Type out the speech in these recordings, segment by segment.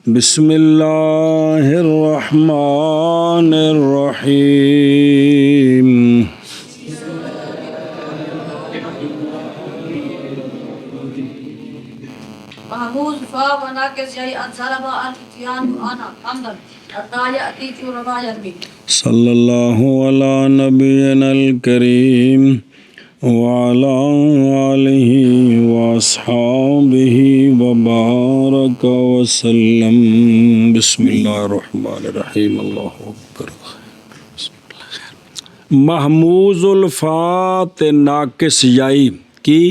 بسم اللہ الرحمن الرحیم محمود فا وناقص یعنی انصرف الاتیان انا حمدا حتی یأتی فی ربا یرمی صلی اللہ علی نبینا الکریم وعلی آلہ واصحابہ وبارک وسلم بسم اللہ الرحمن الرحیم اللہ اکبر محموز الفات ناقص یائی کی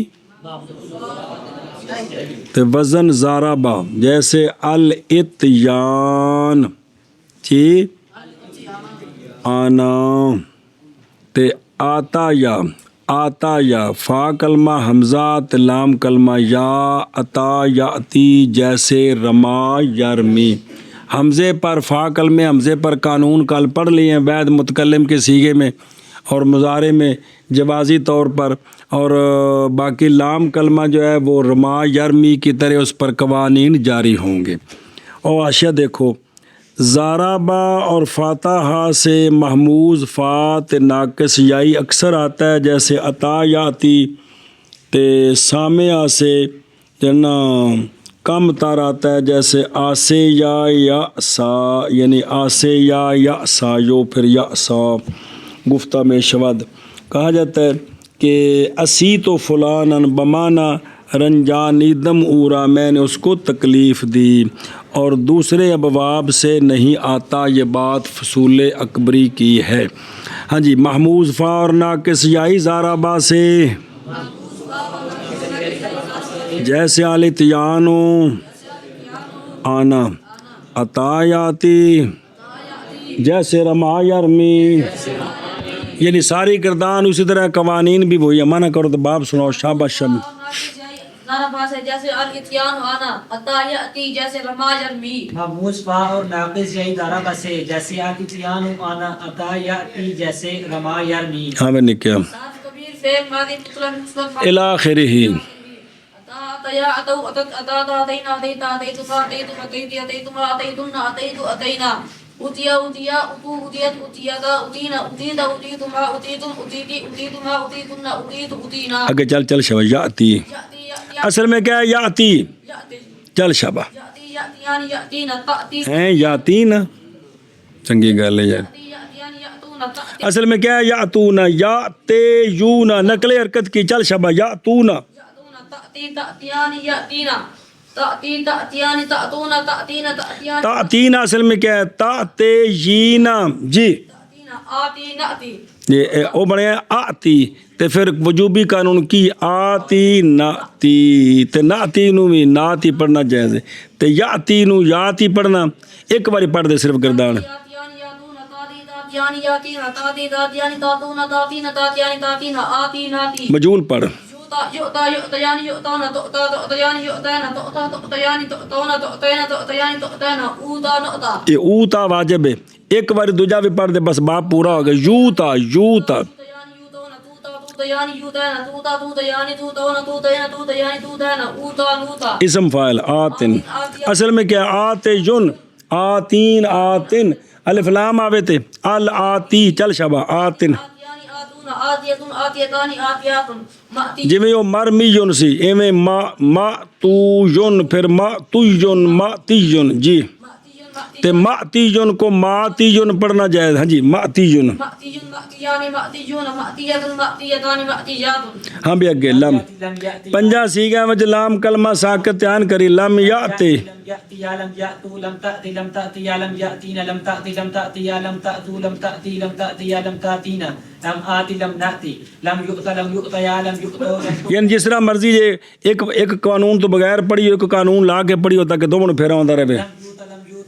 تے وزن زارابا جیسے الاتیان چی آنا تے آتا یا فا کلمہ حمزہ تے لام کلمہ یا عطا یاتی جیسے رما یرمی حمزے پر فا کلمے حمزے پر قانون کل پڑھ لیے ہیں بعد متکلم کے سیغے میں اور مضارع میں جوازی طور پر اور باقی لام کلمہ جو ہے وہ رما یرمی کی طرح اس پر قوانین جاری ہوں گے۔ اور حاشیہ دیکھو زارابا اور فاتحہ سے محموز فات ناقص یائی اکثر آتا ہے جیسے عطا یاتی تے سامعہ سے جنا کم تر آتا ہے جیسے آسے یا سا یعنی آسے یا سا یو پھر یا سا گفتہ میں شود کہا جاتا ہے کہ اسی تو فلانن بمانا رنجانیدم اورا میں نے اس کو تکلیف دی اور دوسرے ابواب سے نہیں آتا یہ بات فصول اکبری کی ہے۔ ہاں جی محموز فا اور ناقص یائی زارابا سے جیسے آلیتیانو آنا عطا یاتی جیسے رما یرمی یعنی ساری گردان اسی طرح قوانین بھی وہی منع کرو تو باب سناؤ شاباش شم زارابا سے جیسے الاتیان انا حتی یأتی جیسے رما یرمی محموز فا اور ناقص یہی زارابا سے جیسے الاتیان انا حتی یأتی جیسے رما یرمی۔ ہاں میں نے کیا صاف کبیر فعل ماضی مطلق مصدر الاخرہ اتیا اتو اتت اتاتا اتینا اتیتا اتیتما اتیتم اتیتی اتیتما اتیتن اتیتو اتینا اتیا اتیا اتو اتیت اتیتا اتینا اتیتا اتیتما اتیتم اتیتی اتیتما اتیتن اتیتو اتینا۔ اگے چل شبہ یاتی اصل میں کیا ہے یاتی چل شبہ یاتیان یاتینا تاتی ہیں یاتین چنگی گل ہے یار یاتیان یاتون تاتی اصل میں کیا ہے یاتونا یاتے یونا نقل حرکت کی چل شبہ یاتونا یاتون تاتی تاتیان یاتینا تاتی تاتیان تاتون تاتینا تاتیان تاتین اصل میں کیا ہے تاتے یینا جی تاتینا آتی ناتی یہ او بنے آتی تے پھر وجوبی قانون کی آتی ناتی تے ناتی نو بھی ناتی پڑھنا جائز ہے تے یاتی نو یاتی پڑھنا ایک باری پڑھ دے صرف گردان یاتیان یاتون تاتی تاتیان یاتینا تاتی تاتیان تاتون تاتینا تاتیان تاتینا آتی ناتی مجول پڑھ یؤتا یؤتیان یؤتون تؤتا تؤتیان یؤتین تؤتا تؤتیان تؤتون تؤتین تؤتیان تؤتین اوتا نؤتا یہ اوتا واجب ہے ایک باری دوجا بھی پڑھ دے بس باپ پورا ہو گیا یوتا یوتا تؤتیان یؤتون توتا تؤتیان یؤتین توتا تؤتیان تؤتون تؤتین تؤتیان تؤتین اوتا نوتا اسم فاعل آتن اصل میں کیا آتے یون آتین آتن الف لام آوے تے آتی چل شبہ آتن آتیانی آتون آتیتن آتیتانی آتیاتن مأتی جی میں یہ مرمی یون سی ایویں ما تو یون پھر ما تو یون ما تی یون جی تے ماتی یون کو ماتی یون پڑھنا جائز ہاں جی ماتی یون مأتیون مأتیانی مأتیون مأتیتن مأتیتانی مأتیاتن ہاں بھی اگے لم پنجا سیگا وچ لام کلمہ ساکت دھیان کری لم یاتے لم یأتی یا لم یأتو لم تأتی لم تأتی یا لم یأتین لم تأتی لم تأتی یا لم تأتو لم تأتی لم تأتی یا لم تأتین لم آتی لم نأتی لم یؤتا لم یؤتا یا لم یؤتو یعنی جس طرح مرضی یہ ایک قانون تو بغیر پڑھی ایک قانون لا کے پڑھی ہوتا کہ دونوں پھیرا ہوتا رہے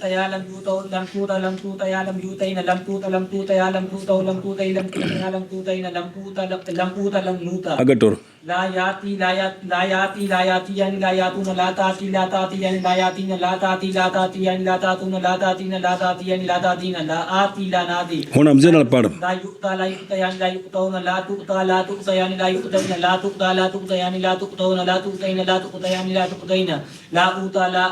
یا لم یوتا لم توتا لم توتا یا لم یوتین لم توتا لم توتا یا لم توتا لم توتا لم توتا یا لم توتین لم توتا لم توتا لم نوتا اگر ٹور لا یاتی لا یاتی لا یاتی یعنی لا یاتون لا تاتی لا تاتی یعنی لا یاتین لا تاتی لا تاتی یعنی لا تاتون لا تاتین لا تاتی یعنی لا تاتین لا آتی لا نادی ہن حمزے نال پڑھ لا یؤتا لا یؤتا یعنی لا یؤتون لا تؤتا لا تؤتا یعنی لا یؤتین لا تؤتا لا تؤتا یعنی لا تؤتون لا تؤتین لا تؤتا یعنی لا تؤتین لا اوتا لا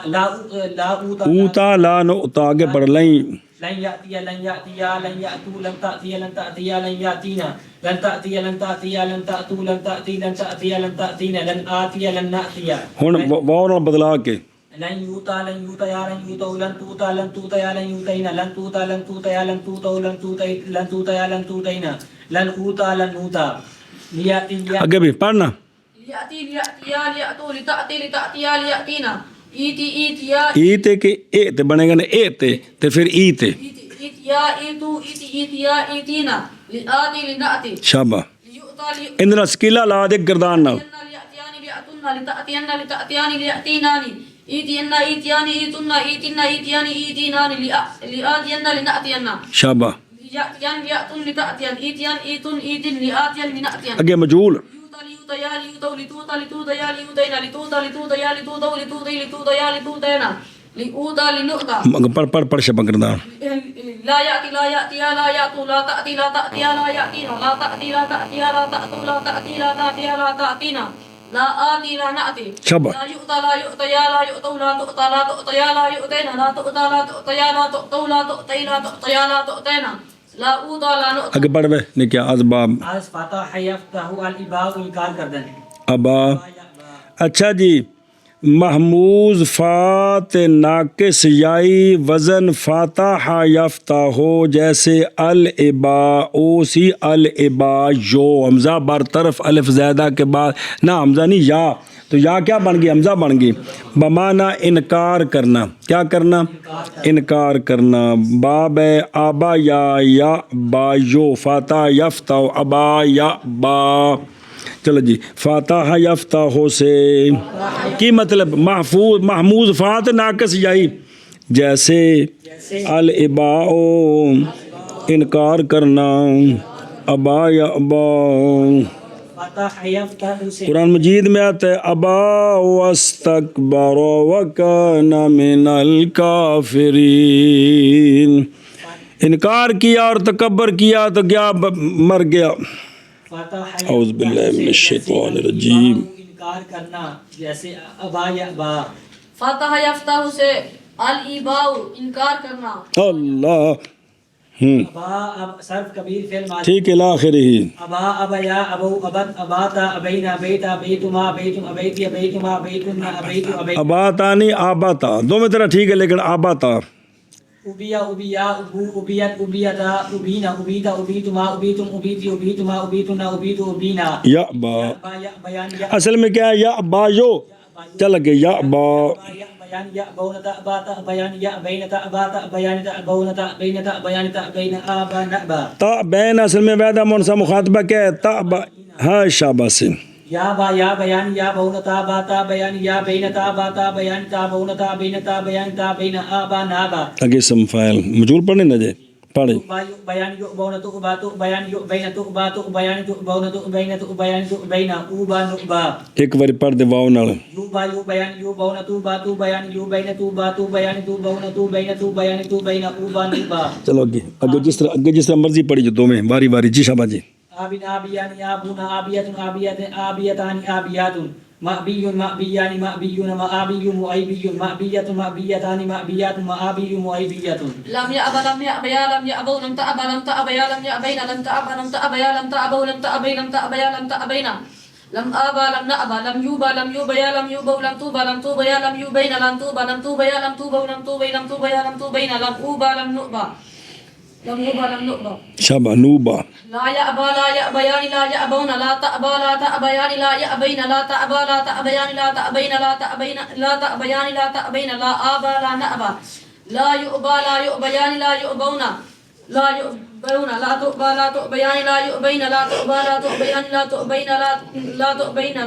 اوتا اوتا لا نؤتا آگے پڑھ لیں لن يأتي لن يأتي لن يأتوا لن تأتي لن تأتي لن يأتينا لن تأتي لن تأتي لن تأتوا لن تأتي لن تأتي لن تأتينا لن آتي لن نأتي ہن واو نال بدلا کے لن يوتا لن يوتا يا لن يوتوا لن توتا لن توتا يا لن يوتينا لن توتا لن توتا يا لن توتوا لن توتي لن توتا يا لن توتينا لن اوتا لن اوتا ليأتي آگے بھی پڑھنا ليأتي ليأتيا ليأتوا لتأتي لتأتيا ليأتينا إيتي إيتيا ای تے کہ اے تے بنے گا نا اے تے پھر ای تے إيتيا إيتو إيتي إيتيا إيتينا لآتي لنأتي شابہ ليؤتا اندر سکیلا لا دے گردان نال ليأتيان ليأتون لتأتين لتأتيان ليأتينان إيتين إيتيان إيتن إيتن إيتيان إيتينان لآتين لنأتين شابہ ليأتين ليأتون لتأتين إيتيان إيتن إيتن لآتين لنأتين اگے مجول ليوتا يا ليوتا لتوتا لتوتا يا ليوتينا لتوتا لتوتا يا لتوتا لتوتا لتوتا يا لتوتينا لأوتا لنؤتا پڑھ شبہ گردان لا يأتي لا يأتي لا يأتوا لا تأتي لا تأتي لا يأتينا لا تأتي لا تأتي لا تأتوا لا تأتي لا تأتي لا تأتينا لا آتي لا نأتي شابہ لا يؤتى لا يؤتى يا لا يؤتوا لا تؤتى لا تؤتى يا لا يؤتينا لا تؤتى لا تؤتى يا لا تؤتوا لا تؤتي لا تؤتى يا لا تؤتينا لا أوتى لا نؤتى اگے پڑھ بے نے کیا اسباب آج فتح یفتح الاباء انکار کر دیں ابا اچھا جی محموز فات ناقص یائی وزن فاتح یفتح ہو جیسے الابا او سی الابا یو حمزہ برطرف الف زیدہ کے بعد نہ حمزہ نہیں یا تو یا کیا بن گئی حمزہ بن گئی بمانا انکار کرنا کیا کرنا انکار کرنا باب آبا یا با یو فاتح یفتح ابا یا با چلو جی فاتح یفتح سے کی مطلب محفوظ محموز فات ناقص یائی جیسے الاباء انکار کرنا ابا یا ابا فتح یفتح سے قرآن مجید میں آتا ہے ابا واستکبر وکان من الکافرین انکار کیا اور تکبر کیا تو کیا مر گیا اعوذ باللہ من الشیطان الرجیم انکار کرنا جیسے ابا یا ابا فتح یفتح سے الاباء انکار کرنا اللہ ابا اب صرف کبیر فعل ماضی ٹھیک ہے لاخر ہی ابا ابیا ابو ابت اباتا ابینا بیتا بیتما بیتم ابیتی بیتما بیتن ابیتو ابیت اباتانی آباتا دو میں طرح ٹھیک ہے لیکن آباتا ابیا ابیا ابو ابیت ابیتا ابینا ابیتا ابیتما ابیتم ابیتی ابیتما ابیتنا ابیتو ابینا یا با ابا یا بیان یا اصل میں کیا ہے یا با یو چل گئے یا با بیان یا بونتا اباتا بیان یا بینتا اباتا بیانتا بونتا بینتا بیانتا بین آبا نعبا تا بین اصل میں ویدہ منسا مخاطبہ کیا ہے تا با ہاں شابہ سے یا با یا بیان یا بونتا باتا بیان یا بینتا باتا بیانتا بونتا بینتا بیانتا بین آبا نعبا اگے سم فائل مجھول پڑھنے نہ جائے پڑھے بیان یو بونتو باتو بیان یو بینتو باتو بیان تو بونتو بینتو بیان تو بینا اوبا نعبا ایک باری پڑھ دے واو نال یو با یو بیان یو بونتو باتو بیان یو بینتو باتو بیان تو بونتو بینتو بیان تو بینا اوبا نعبا چلو اگے جس طرح مرضی پڑھی جو دو میں باری باری جی شابہ جی آبین آبیانی آبون آبیتن آبیتن آبیتانی آبیاتن مأبیون مأبیانی مأبیون مآبیون مؤیبیون مأبیتن مأبیتانی مأبیاتن مآبیون مؤیبیتن لم يأب لم يأب يا لم يأبوا لم تأب لم تأب يا لم يأبين لم تأب لم تأب يا لم تأبوا لم تأبي لم تأب يا لم تأبينا لم آبا لم نأبا لم يوبا لم يوبا يا لم يوبوا لم توبا لم توبا يا لم يوبين لم توبا لم توبا يا لم توبوا لم توبي لم توبا يا لم توبين لم أوبا لم نؤبا لم يوبا لم نؤبا شابہ نوبا لا يأبا لا يأبيان لا يأبون لا تأبا لا تأبيان لا يأبين لا تأبا لا تأبيان لا تأبين لا تأبين لا تأبيان لا تأبين لا آبا لا نأبا لا يؤبا لا يؤبيان لا يؤبون لا يؤبون لا تؤبا لا تؤبيان لا يؤبين لا تؤبا لا تؤبيان لا تؤبين لا تؤبين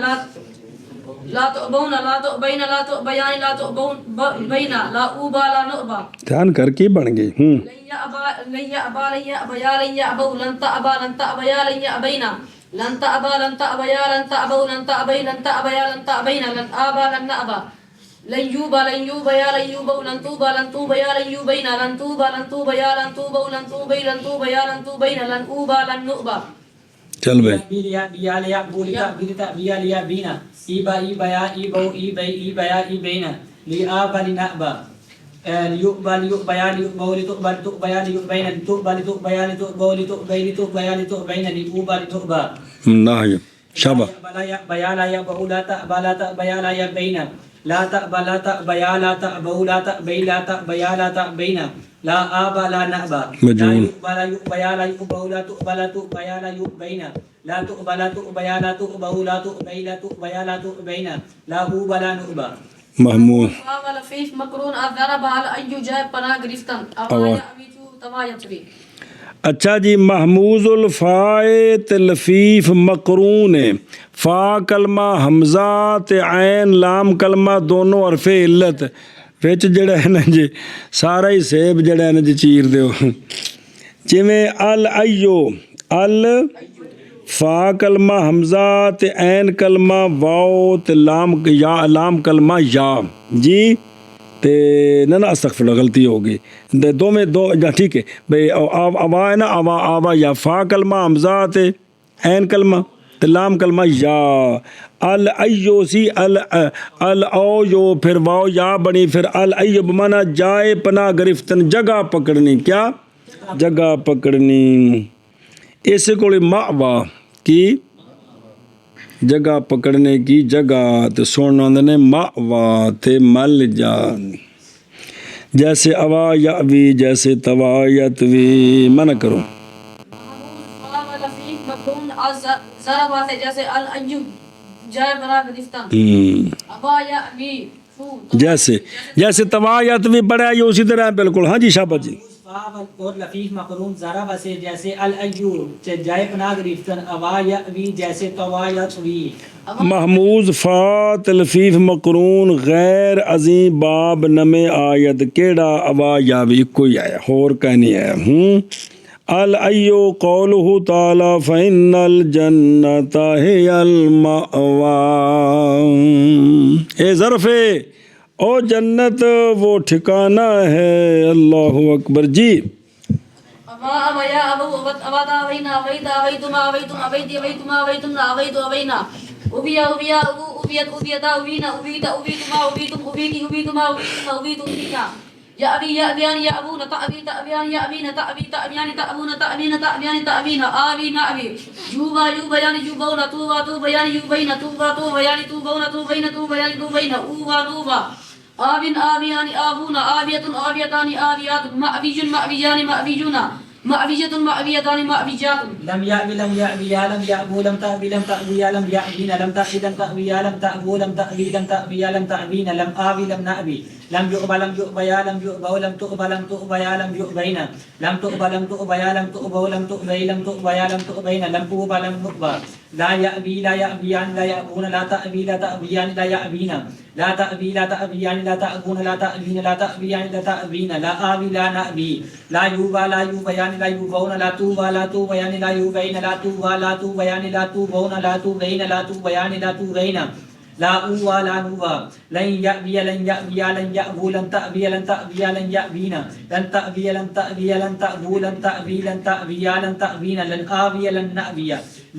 لا تؤبون لا تؤبين لا تؤبيان لا تؤبون بينا لا أوبا لا نؤبا دھیان کر کے بن گئی لن يأبا لن يأبا لن يأبا يا لن يأبوا لن تأبا لن تأبا يا لن يأبينا لن تأبى لن تأبى يا لن تأبوا لن تأبي لن تأبى يا لن تأبين لن آبى لن نأبى لن يوبى يا لن يوبوا لن توبى يا لن يوبين لن توبى يا لن توبوا لن توبي لن توبى يا لن توبين لن أوبى لن نؤبى. چل بھائی بیا بیا لیا بولتا بلتا بیا لیا بینا ایبا ایبیا ایبو ایبی ایبیا ایبینا لیابا لنأبا لیؤبا لیؤبیا لیؤبو لتؤبا لتؤبیا لیؤبینا لتؤبا لتؤبیا لتؤبو لتؤبی لتؤبیا لتؤبینا لیؤبا لتؤبا. نہ شابہ. لا يأبى لا يأبى لا تأبى لا تأبى لا يأبين لا تأبى لا تأبى لا تأبى لا تأبى لا تأبى لا تأبين لا آبى لا نأبى لا يؤبى لا يؤبى لا يؤبى لا تؤبى لا تؤبى لا يؤبين لا تؤبى لا تؤبى لا تؤبى لا تؤبى لا تؤبى لا تؤبين لا أوبى لا نؤبى. محمود لفیف مقرون الضرب على أي جاء پناہ گرفتن أوايا أبيتو توايت بي. اچھا جی محموز الفائے تے لفیف مقرون ہے. فا کلمہ حمزہ تے عین لام کلمہ دونوں حرف علت وچ جڑا ہے نا جی سارا ہی سیب جڑا ہے نا جی چیر دیو. جویں الایو ال فا کلمہ حمزہ تے عین کلمہ واو تے لام یا لام کلمہ یا جی تے نہ استغفر اللہ غلطی ہوگی دو میں دو ٹھیک ہے بھئی اوا ہے نا اوا آوا یا فا کلمہ حمزہ تے عین کلمہ تے لام کلمہ یا الایو سی او یو پھر واو یا بنی پھر الایو بمانا جائے پناہ گرفتن جگہ پکڑنی کیا جگہ پکڑنی. اس کو مأوا کی جگہ پکڑنے کی جگہ تو سونا نے مأوا تے مل جان جیسے اوا یاوی جیسے توا یتوی منع کرو. جیسے الایو جائے بنا گرفتن ابا یاوی جیسے جیسے توا یتوی پڑھا یہ اسی طرح بالکل. ہاں جی شابت جی. اور لفیف مقرون ضرب سے جیسے الایو جائے پناہ گرفتن اوا یاوی جیسے توا یتوی. محموز فا تلفیف مقرون غیر عظیم باب نمے آیت کیڑا اوا یاوی کوئی آیا اور کا نہیں آیا. الایو قولہ تعالی فإن الجنت ہی المأوا. اے ظرف ہے او جنت وہ ٹھکانہ ہے. اللہ اکبر جی. ابا ابا یا ابو ابا تاوینا اویتا اویتما اویتم اویتی اویتما اویتم اویتو اوینا اوبیا اوبیا ابو اوبیت اوبیتا اوبینا اوبیتا اوبیتما اوبیتم اوبیتی اوبیتما اوبیتما اوبیتو اوبیتا یا ابی یا ابیان یا ابو تأبی تأبیان یا ابینا تأبی تأبیان تأبون تأبینا تأبیان تأبینا آبی نأبی جوبا جوبا یعنی جوبونا توبا توبا یعنی جوبینا توبا توبا یعنی توبونا توبینا توبا یعنی توبینا اوبا نوبا آبین آبیان آبونا آبیتن آبیتان آبیات مأبیجن مأبیجان مأبیجونا مأبیجتن مأبیتان مأبیجات. لم يأبي لم يأبي يا لم يأبو لم تأبي لم تأبي يا لم يأبين لم تأبي لم تأبي يا لم تأبو لم تأبي لم تأبي يا لم تأبين لم آبي لم نأبي لم يؤبى لم يؤبى يا لم يؤبى لم تؤبى لم تؤبى يا لم يؤبين لم تؤبى لم تؤبى يا لم تؤبى لم تؤبى لم تؤبى يا لم تؤبين لم تؤبى لم نؤبى. لا يأبي لا يأبيان لا يأبون لا تأبي لا تأبيان لا يأبين لا تأبي لا تأبيان لا تأبون لا تأبين لا تأبيان لا تأبين لا آبي لا نأبي لا يوبى لا يوبيان لا يوبون لا توبى لا توبيان لا يوبين لا توبى لا توبيان لا توبون لا توبين لا توبيان لا توبين لا أوى لا نوى لن يأبي لن يأبي لن يأبو لن تأبي لن تأبي لن يأبينا لن تأبي لن تأبي لن تأبو لن تأبي لن تأبي لن تأبينا لن آبي لن نأبي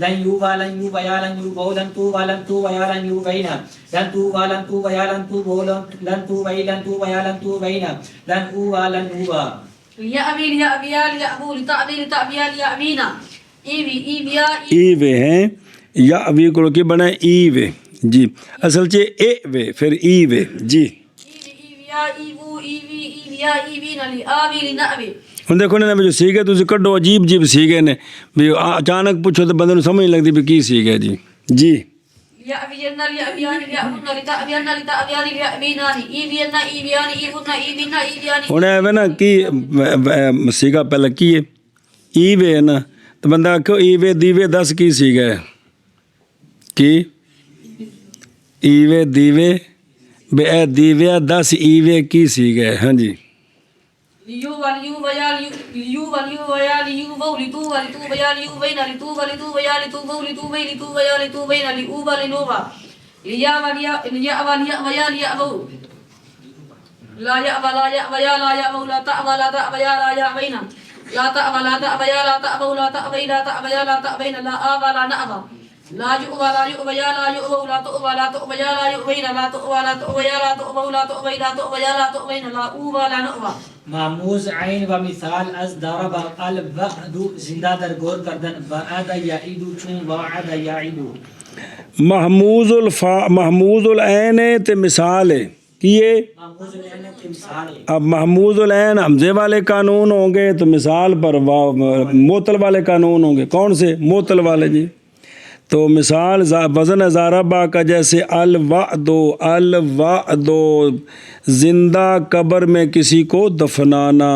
لن يوبى لن يوبى لن يوبو لن توبى لن توبى لن يوبينا لن توبى لن توبى لن توبو لن توبى لن توبى لن توبينا لن أوى لن نوى. ليأبي ليأبي ليأبو لتأبي لتأبي ليأبينا ایوی ایویا ایوے ہیں یا ابھی کو کی بنا ایوے جی اصل چے اے وے پھر ایوے جی ایویا ایوو ایوی ایویا ایوینا لیآبی لنأبی. ہوں دیکھو نا جو سیکھے تو کڈو عجیب عجیب سیکھے نے بھی اچانک پوچھو تو بندے نوں سمجھ نہیں لگتی بھی کی سیکھے جی جی. لیأبین لیأبیان لیأبن لتأبین لتأبیان لیأبینان ایوینا ایویان ایونا ایوینا ایویان. ہوں ایوے نا کی سیکھا پہلے کی ہے ایوے ہے نا تو بندہ آکھو ایوے دیوے دس کی سیکھا ہے کی ایوے دیوے بے اے دیوے دس ایوے کی سیکھا ہے. ہاں جی ليوبا ليوبا يا ليوبا ليوبا يا ليوبا لتوبا لتوبا يا ليوبين لتوبا لتوبا يا لتوبا لتوبا لتوبا يا لتوبين ليوبا لنوبا ليابا ليابا ليابا يا ليابا لا يأبى لا يأبى يا لا يأبى لا تأبى لا تأبى يا لا يأبين لا تأبى لا تأبى يا لا تأبى لا تأبى لا تأبى يا لا تأبين لا آبى لا نأبى لا يؤبى لا يؤبى يا لا يؤبى لا تؤبى لا تؤبى يا لا يؤبين لا تؤبى لا تؤبى يا لا تؤبى لا تؤبى لا تؤبى يا لا تؤبين لا أوبى لا نؤبى معموز عین و مثال از ضرب الوعد زندہ در غور کردن وعد یعید چون وعد یعید محموز العین ہے تے مثال ہے کہ یہ معموز العین کی مثال ہے. اب محموز العین حمزے والے قانون ہوں گے تو مثال پر معطل والے قانون ہوں گے. کون سے؟ معطل والے جی. تو مثال وزن ضربہ کا جیسے الوعد زندہ قبر میں کسی کو دفنانا.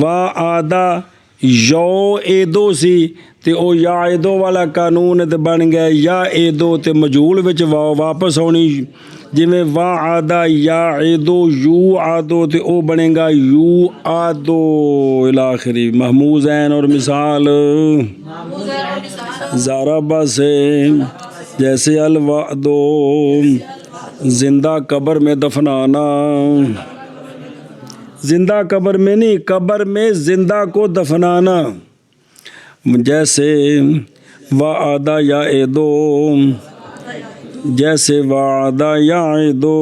وعدہ یو ایدو سی تے او یا ایدو والا قانون تے بن گیا یا ایدو تے مجہول وچ واپس ہونی جویں وعدہ یا ایدو یو آدو تے او بنے گا یو آدو الاخری. محموز عین اور مثال ضربہ سے جیسے الوعدو زندہ قبر میں دفنانا. زندہ قبر میں نہیں، قبر میں زندہ کو دفنانا. جیسے وعدہ یعدو جیسے وعدہ یعدو.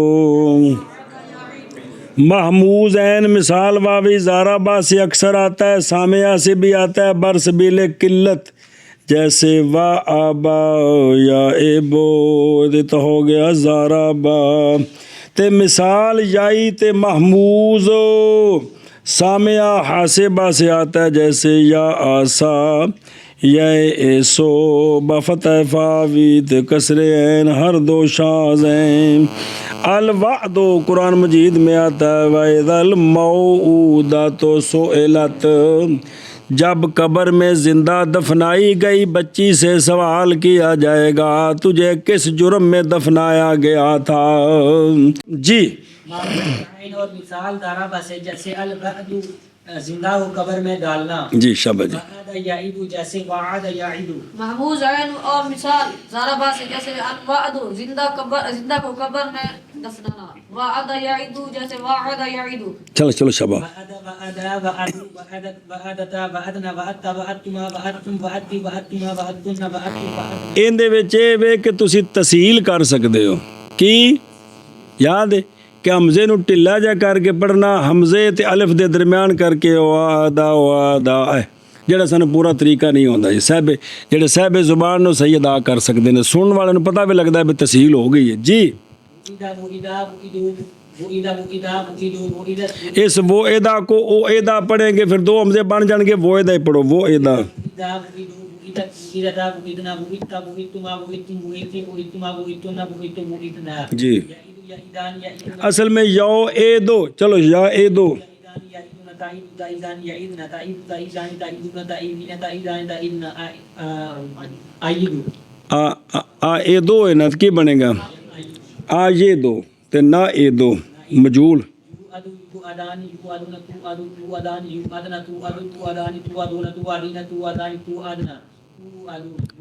محموز عین مثال واوی ضربہ سے اکثر آتا ہے، سامعہ سے بھی آتا ہے برسبیل قلت. جیسے وآبا یا ایبو تو ہو گیا ضربہ. تے مثال یائی تے محموز سامعہ حاسبہ سے آتا ہے جیسے یا آسا یا ایسو بفتح فاوی تے کسر عین ہر دو شازیں. الوعد قرآن مجید میں آتا ہے وَإِذَا الْمَوْءُودَةُ سُئِلَتْ جب قبر میں زندہ دفنائی گئی بچی سے سوال کیا جائے گا تجھے کس جرم میں دفنایا گیا تھا. جی عین اور مثال ضربہ سے جیسے الوعد زندہ کو قبر میں ڈالنا. جی شاباش جی. وعد یعید جیسے وعد یعید. محموز عین اور مثال ضربہ سے جیسے الوعد زندہ کو قبر میں دفنانا. وعد یعید جیسے وعد یعید. چلو شاباش. ان دے وچ اے وے کہ تسی تسہیل کر سکدے ہو کی یاد ہے کہ حمزے نو ٹھلا جا کر کے پڑھنا، حمزے تے الف دے درمیان کر کے وعدہ جڑا سانو پورا طریقہ نہیں ہوندا جی. جڑے صاحب زبان نو صحیح ادا کر سکدے نے، سنن والے نو پتہ بھی لگدا ہے بھی تسہیل ہو گئی ہے. جی اس وہ ادا کو او ادا پڑھیں گے پھر دو حمزے بن جان گے، وہ ادا ہی پڑھو وہ ادا. جی اصل میں یو اے دو، چلو یا اے دو. اے دو ہے نا کی بنے گا یہ دو تے نہ اے دو مجھول.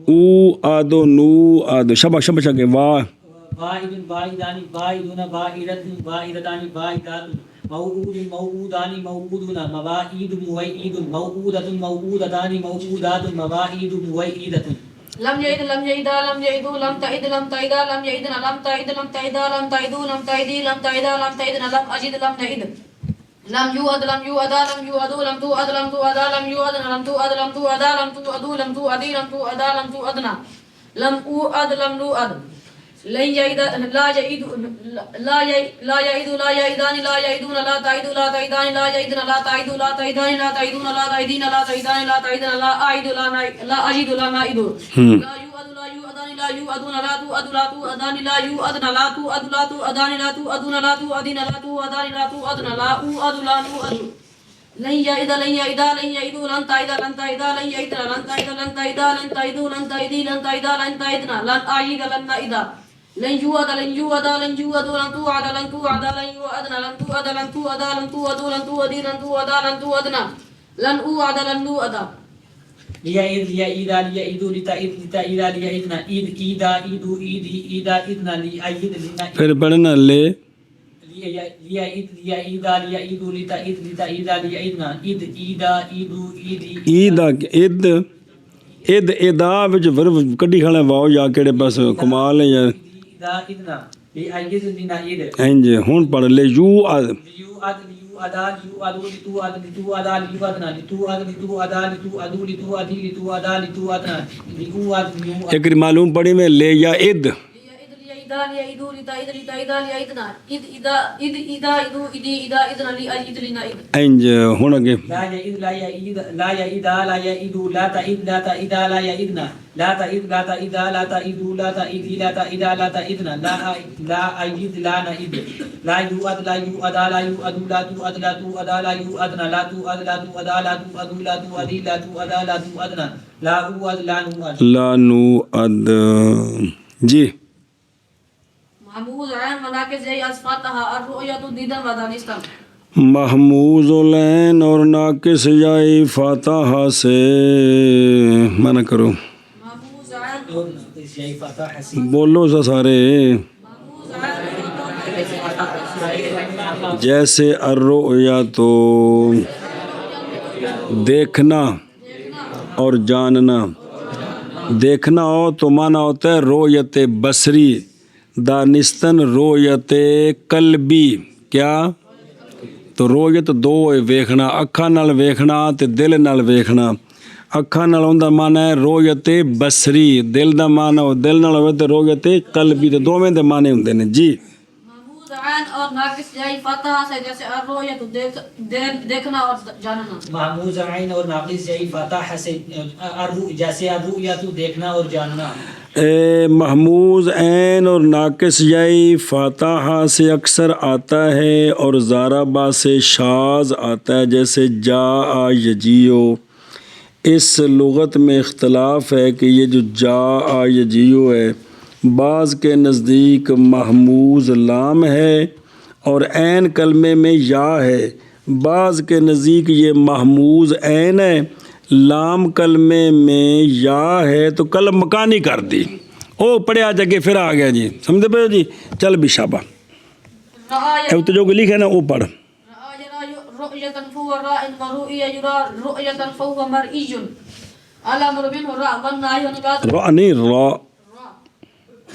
او آدو نو آدو شبہ کے واہ واحد واحدان واحدون واحدۃ واحدتان واحدات موعود موعودان موعودون مواعید موعید موعودۃ موعودتان موعودات مواعید موعیدۃ. لم يعد لم يعد لم يعد لم تعد لم تعد لم يعدنا لم تعد لم تعد لم تعد لم تعدي لم تعد لم تعدنا لم أجد لم نعد. لم يوعد لم يوعد لم يوعد لم توعد لم توعد لم يوعدنا لم توعد لم توعد لم توعد لم توعدي لم توعد لم توعدنا لم أوعد لم نوعد. لن يعد لا يعد لا يعد لا يعدان لا يعدون لا تعد لا تعدان لا يعدنا لا تعد لا تعدان لا تعدون لا تعدين لا تعدان لا تعدنا لا أعد لا أجد لا نعد. لا يوعد لا يوعدان لا يوعدون لا توعد لا توعدان لا يوعدنا لا توعد لا توعدان لا توعدون لا توعدين لا توعدان لا توعدنا لا أوعد لا نوعد. لن يعد لن يعد لن يعد لن تعد لن تعد لن يعدنا لن تعد لن تعد لن تعد لن تعدي لن تعد لن تعدنا لن أعيد لن نعد. لن يوعد لن يوعد لن يوعد لن توعد لن توعد لن يوعدنا لن توعد لن توعد لن توعد لن توعد لن توعد لن توعدنا لن اوعد لن نوعد ليعيد ليعيدا ليعيدوا لتعيد لتعيدا ليعيدنا عيد عيدا عيدوا عيدي عيدا عيدنا ليعيد لنعيد پھر پڑھنا لے ليعيد ليعيدا ليعيدوا لتعيد لتعيدا ليعيدنا عيد عيدا عيدوا عيدي عیدا عید عید ادا وچ ورب کڈی کھانا واو یا کیڑے پاس کمال ہے یار عيدا عيدنا ليعيد لنعيد انج ہن پڑھ لے یو ليوعد ليوعدا ليوعدوا لتوعد لتوعدا ليوعدنا لتوعد لتوعدا لتوعدوا لتوعدي لتوعدا لتوعدنا ليوعد ليوعد ایک معلوم پڑھی میں لے یا عید ليعيدوا لتعيد لتعيدا ليعيدنا عيد إذا عيد إذا عيدوا عيدي إذا عيدنا ليعيد لنعيد انج ہن اگے لا يعيد لا يعيد لا يعيد لا يعيد لا تعيد لا تعيد لا يعيدنا لا تعيد لا تعيد لا تعيد لا تعيد لا تعيد لا تعيدنا لا أعيد لا نعيد لا يوعد لا يوعد لا يوعد لا توعد لا توعد لا يوعدنا لا توعد لا توعد لا توعد لا توعد لا توعد لا توعدنا لا أوعد لا نوعد لا نوعد جی محمود عين مناكس زي أصفاتها الرؤية ديدا ودانستان محموز العین اور ناقص یائی فاتحہ سے منع کرو محمود عين شيء فتح حسين بولو سا سارے محمود عين جیسے الرؤیا تو دیکھنا اور جاننا دیکھنا ہو تو مانا ہوتا ہے رؤیت بصری دانستن رؤیت قلبی کیا تو رؤیت دو ہے ویکھنا اکھاں نال ویکھنا تے دل نال ویکھنا اکھاں نال ہوندا معنی ہے رؤیت بصری دل دا معنی ہو دل نال ہوے تے رؤیت قلبی تے دوویں دے معنی ہوندے نے جی محمود عين اور ناقص جائی فتح سے جیسے الرؤية دیکھنا اور جاننا محموز عین اور ناقص جائی فتح سے جیسے الرؤیا تو دیکھنا اور جاننا محموز عین اور ناقص یائی فاتحہ سے اکثر آتا ہے اور زاربا سے شاذ آتا ہے جیسے جا یجیو اس لغت میں اختلاف ہے کہ یہ جو جا یجیو ہے بعض کے نزدیک محموز لام ہے اور عین کلمے میں یا ہے بعض کے نزدیک یہ محموز عین ہے لام کلمے میں یا ہے تو کلم مکانی کر دی او پڑھیا جگہ پھر آ گیا جی سمجھے پہ جی چل بھی شابہ تو جو لکھے نا وہ پڑھ رؤية فهو راء ورؤية يرى رؤية فهو مرئي الأمر منه راء والنهي لا ترى را نہیں را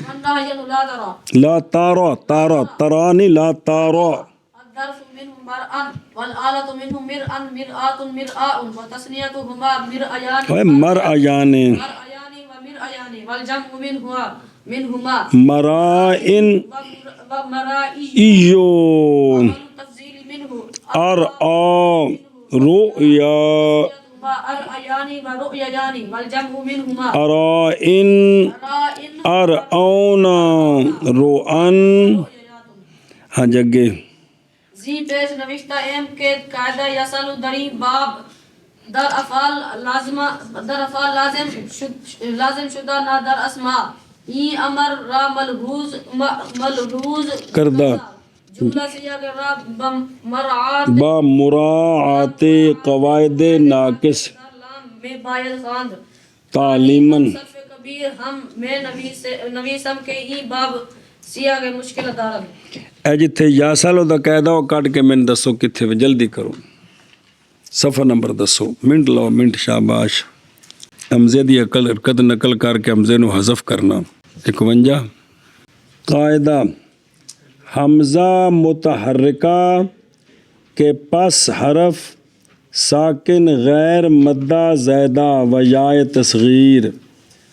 والنهي لا ترى لا تارا تارا ترانی لا تارا الدرس منه مرأة والآلة منه مرأة مرآة مرآء وتسنيتهما مرأيان مرعیان مرأيان ومرأيان والجمع منهما مرائن ومرائي ایو والتفضيل منه ارآ رؤیا الأيان ورؤيان والجمع منهما ارائن رائن ارعونا روان ہاں جگہ زی پیش نوشتہ ایم کے قاعدہ یسل دری باب در افعال لازم شدہ نہ در اسماء ای امر را ملحوظ کردہ جملہ سیاق را بمراعات با مراعات قواعد ناقص لام میں باید خواند تعلیماً صرف کبیر ہم میں نویسم کے ای باب سیاق مشکل دارد اے جتھے یا سالو دا قاعدہ وہ کٹ کے میں دسو کتھے جلدی کرو صفحہ نمبر دسو منٹ لو منٹ شاباش حمزے دی قد نقل کر کے حمزے نو حذف کرنا 51 قاعدہ حمزہ متحرکہ کے پس حرف ساکن غیر مدہ زیدہ و یائے تصغیر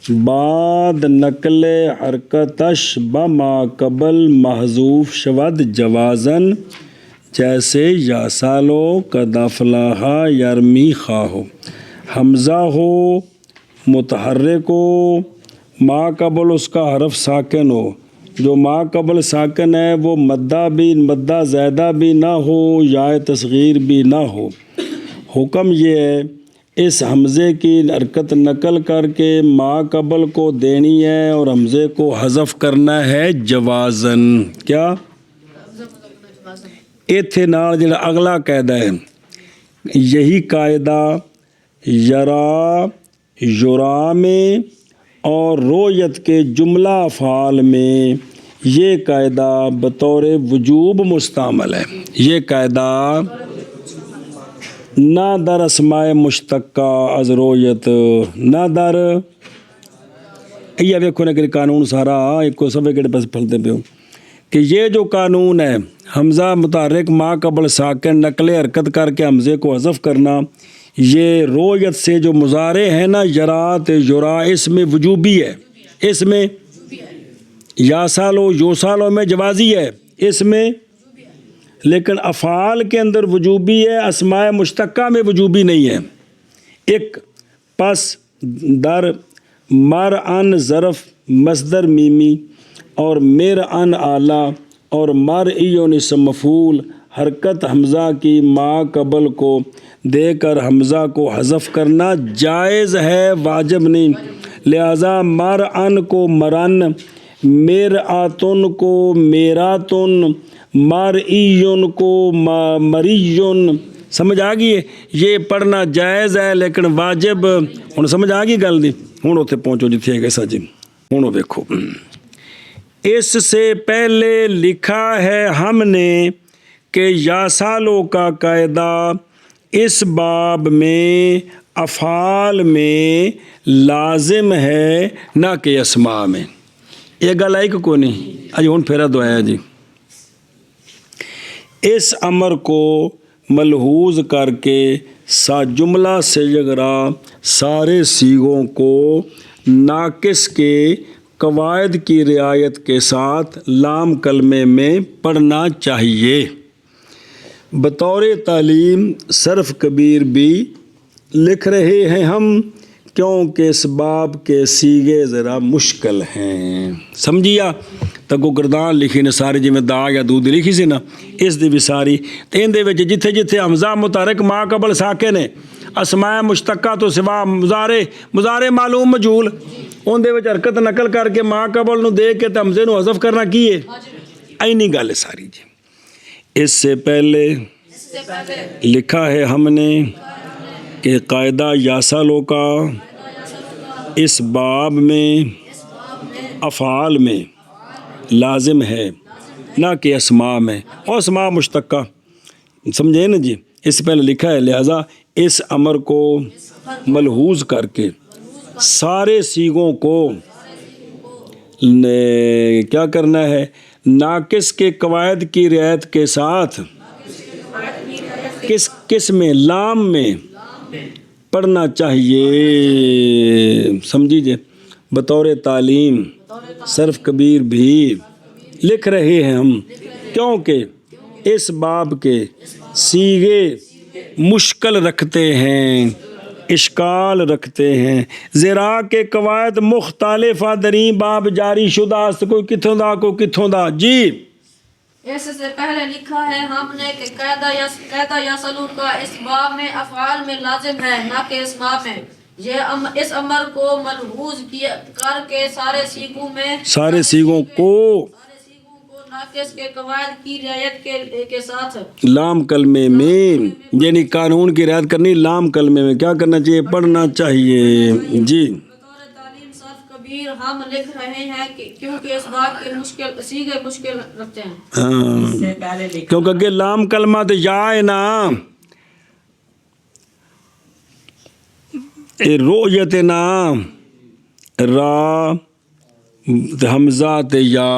بعد نقل حرکتش بما قبل محذوف شود جوازن جیسے یا سالو قدافلاحا یرمی خواہو حمزہ ہو متحرک ہو ما قبل اس کا حرف ساکن ہو جو ما قبل ساکن ہے وہ مدہ بھی مدہ زیادہ بھی نہ ہو یا تصغیر بھی نہ ہو حکم یہ ہے اس حمزے کی حرکت نقل کر کے ما قبل کو دینی ہے اور حمزے کو حذف کرنا ہے جوازن. کیا ایتھے نال جڑا اگلا قاعدہ ہے یہی قاعدہ یرا یرا میں اور رویت کے جملہ افعال میں یہ قاعدہ بطور وجوب مستعمل ہے. یہ قاعدہ نہ در اسماء مشتقہ از رویت نہ در یہ ویکھو نا کہ قانون سارا ایک کو سب کے پاس پھلتے پہ ہو کہ یہ جو قانون ہے حمزہ متحرک ما قبل ساکن نقل حرکت کر کے حمزے کو حذف کرنا، یہ رویت سے جو مضارع ہے نا یرات یرا اس میں وجوبی ہے، اس میں یا سالو یو سالو میں جوازی ہے اس میں، لیکن افعال کے اندر وجوبی ہے، اسماء مشتقہ میں وجوبی نہیں ہے. ایک پس در مر ان ظرف مصدر میمی اور مر ان اعلیٰ اور مر ایون اسم مفعول حرکت حمزہ کی ما قبل کو دے کر حمزہ کو حذف کرنا جائز ہے، واجب نہیں. لہذا مر ان کو مرن، میر آتن کو میراتن، مرئیون کو مریون، سمجھ آ گئی ہے؟ یہ پڑھنا جائز ہے لیکن واجب. ہن سمجھ آ گئی گل دی؟ ہن اتنے پہنچو جتھے ہے گا جی. ہن دیکھو اس سے پہلے لکھا ہے ہم نے کہ یا سالوں کا قاعدہ اس باب میں افعال میں لازم ہے نہ کہ اسماء میں. یہ گل آئی کہ کوئی نہیں؟ اجی ہن پھیرا دعایا جی. اس امر کو ملحوظ کر کے جملہ سیغرا سارے سیغوں کو ناقص کے قواعد کی رعایت کے ساتھ لام کلمے میں پڑھنا چاہیے. بطور تعلیم صرف کبیر بھی لکھ رہے ہیں ہم کیونکہ اس باب کے سیغے ذرا مشکل ہیں. سمجھیا تگو گردان لکھی نے ساری جی میں دا یا دودھ لکھی سی نا اس دی بھی ساری تے ان دے وچ جتھے جتھے حمزہ متحرک ما قبل ساکن ہے اسماء مشتقہ تو سوا مضارع معلوم مجہول ان دے وچ حرکت نقل کر کے ما قبل نو دے کے تے حمزے نو حذف کرنا کی ہے اینی گل ہے ساری جی. اس سے پہلے لکھا ہے ہم نے کہ قاعدہ یاسالو کا اس باب میں افعال میں لازم ہے نہ کہ اسماء میں، اور اسماء مشتقہ سمجھے نا جی. اس سے پہلے لکھا ہے لہذا اس امر کو ملحوظ کر کے سارے سیغوں کو کیا کرنا ہے ناقص کے قواعد کی رعایت کے ساتھ کس میں لام میں پڑھنا چاہیے. سمجھیے بطور تعلیم صرف کبیر بھی لکھ رہے ہیں ہم کیونکہ اس باب کے سیغے مشکل رکھتے ہیں، اشکال رکھتے ہیں. زرا کے قواعد مختلف دریں باب جاری شدہ است کوئی کتھوں دا جی. اس سے پہلے لکھا ہے ہم نے کہ قاعدہ یسلون کا اس باب میں افعال میں لازم ہے نہ کہ اسماء میں. یہ اس امر کو ملحوظ کر کے سارے سیغوں کو ناقص کے قواعد کی رعایت کے ساتھ لام کلمے میں یعنی قانون کی رعایت کرنی لام کلمے میں کیا کرنا چاہیے پڑھنا چاہیے جی. بطور تعلیم صرف کبیر ہم لکھ رہے ہیں کیونکہ اس بات کے سیغے مشکل رکھتے ہیں. ہاں کیونکہ اگے لام کلمہ تو یا ہے نا رویت نا را حمزہ تے یا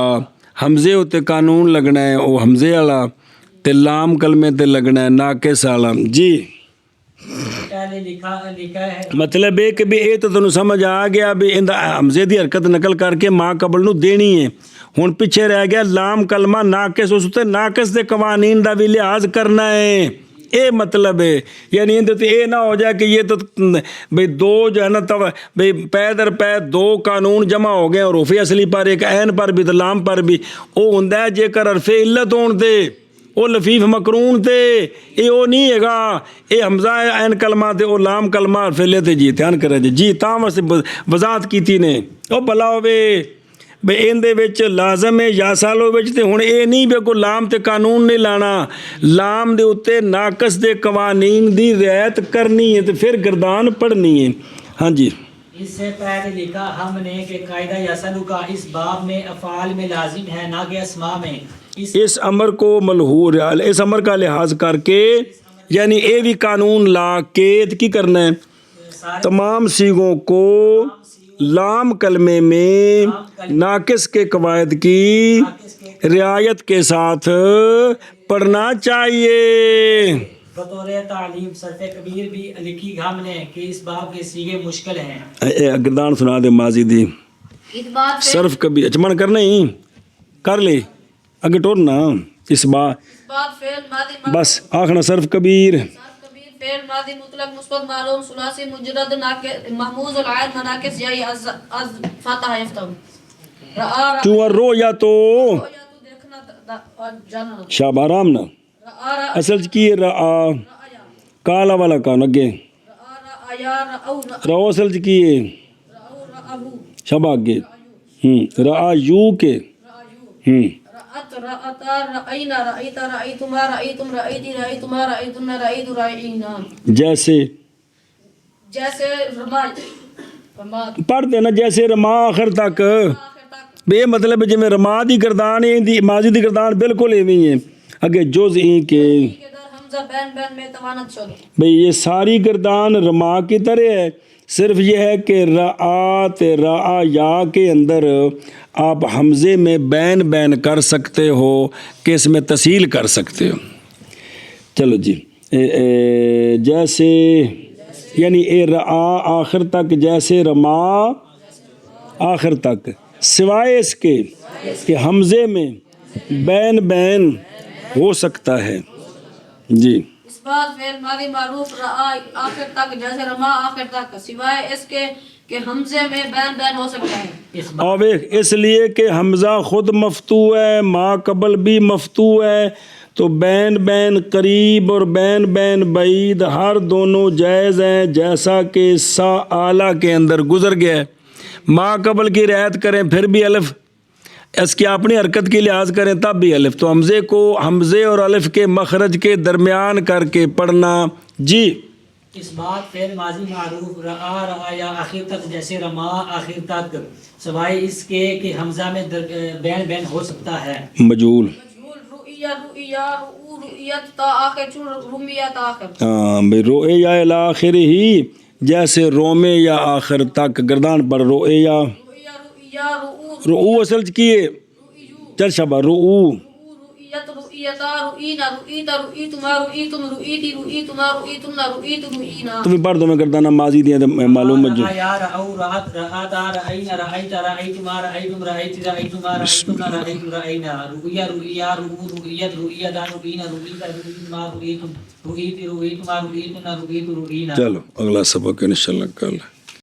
حمزے ہوتے قانون لگنا ہے وہ حمزے والا تے لام کلمے تے لگنا ہے ناقص والا جی. مطلب ہے کہ بھی یہ تو تمہیں سمجھ آ گیا بھی حمزے دی حرکت نقل کر کے ما قبل نو دینی ہے. ہن پیچھے رہ گیا لام کلمہ ناقص اس تے ناقص دے قوانین دا بھی لحاظ کرنا ہے. اے مطلب ہے یعنی یہ نہ ہو جائے کہ یہ تو بھئی دو جو ہے نا بھئی پے در پے دو قانون جمع ہو گئے اور حرف اصلی پر ایک عین پر بھی تو لام پر بھی وہ ہوندا ہے جے کر حرف علت ہون تے ਉਹ ਲਫੀਫ ਮਕਰੂਨ ਤੇ ਇਹ ਉਹ ਨਹੀਂ ਹੈਗਾ, ਇਹ ਹਮਜ਼ਾ ਐਨ ਕਲਮਾ ਤੇ ਉਹ ਲਾਮ ਕਲਮਾ ਫੇਲੇ ਤੇ ਜੀ ਧਿਆਨ ਕਰਿਆ ਜੀ ਤਾਂ ਵਾਸਤੇ ਵਜ਼ਾਹਤ ਕੀਤੀ ਨੇ। ਉਹ ਭਲਾ ਹੋਵੇ ਬਈ ਇਹਦੇ ਵਿੱਚ ਲਾਜ਼ਮ ਹੈ ਯਾ ਸਾਲੋ ਵਿੱਚ ਤੇ ਹੁਣ ਇਹ ਨਹੀਂ ਵੀ ਕੋਈ ਲਾਮ ਤੇ ਕਾਨੂੰਨ ਨਹੀਂ ਲਾਣਾ, ਲਾਮ ਦੇ ਉੱਤੇ ਨਾਕਸ ਦੇ ਕਵਾਨੀਨ ਦੀ ਰਿਆਇਤ ਕਰਨੀ ਹੈ ਤੇ ਫਿਰ ਗਰਦਾਨ ਪੜ੍ਹਨੀ ہے۔ ہاں جی اس سے پہلے لکھا ہم نے کہ قاعدہ یسلو کا اس باب میں افعال میں لازم ہے نہ کہ اسماء میں۔ اس امر کو ملحوظ اس امر کا لحاظ کر کے یعنی اے بھی قانون لا کے کی کرنا ہے تمام صیغوں کو لام کلمے میں ناقص کے قواعد کی رعایت کے ساتھ پڑھنا چاہیے۔ بطور تعلیم صرف کبیر بھی لکھی ہم نے کہ اس باب کے صیغے مشکل ہیں۔ گردان سنا دے ماضی دی صرف کبھی اچمن کرنا ہی کر لے اگے ٹورنا اس بات بس آخنا صرف کبیر فعل ماضی مطلق مثبت معلوم ثلاثی مجرد محموز العین مناقص یہی از فتح یفتح چون رو یا تو دیکھنا جاننا شاب آرام نہ اصل کی رعا کالا والا کان اگے رو اصل کی شب آگے رعا یو کے جیسے پڑھ دینا جیسے رما آخر تک بے مطلب جی میں رما دی گردان ہے ماضی دی گردان بالکل ایویں ہے اگے جز ہی کے بھئی یہ ساری گردان رما کی طرح ہے، صرف یہ ہے کہ رعا رعا یا کے اندر آپ حمزے میں بین کر سکتے ہو کہ اس میں تسہیل کر سکتے ہو۔ چلو جی جیسے یعنی اے رعا آخر تک جیسے رما آخر تک سوائے اس کے کہ حمزے میں بین ہو سکتا ہے جی۔ اس بات فعل ماضی معروف رعا آخر تک جیسے رما آخر تک سوائے اس کے کہ حمزے میں بین ہو سکتا ہے۔ اور اس لیے کہ حمزہ خود مفتوح ہے، ما قبل بھی مفتوح ہے، تو بین قریب اور بین بعید ہر دونوں جائز ہیں، جیسا کہ سا اعلیٰ کے اندر گزر گیا ہے۔ ما قبل کی رعایت کریں پھر بھی الف اس کی اپنی حرکت کی لحاظ کریں تب بھی الف، تو حمزے کو حمزے اور الف کے مخرج کے درمیان کر کے پڑھنا جی۔ اس بات فعل ماضی معروف رعا رعایا آخر تک جیسے رما آخر تک سوائے اس کے کہ حمزہ میں بین ہو سکتا ہے۔ مجہول ہاں بھئی روئے یا الاخر ہی جیسے رومے یا آخر تک گردان پر روئے یا رؤو اصل کیے چل شبہ رؤو تمہیں پڑھ دو میں گردانہ ماضی دیا معلوم ہے جو چلو اگلا سبق انشاءاللہ کل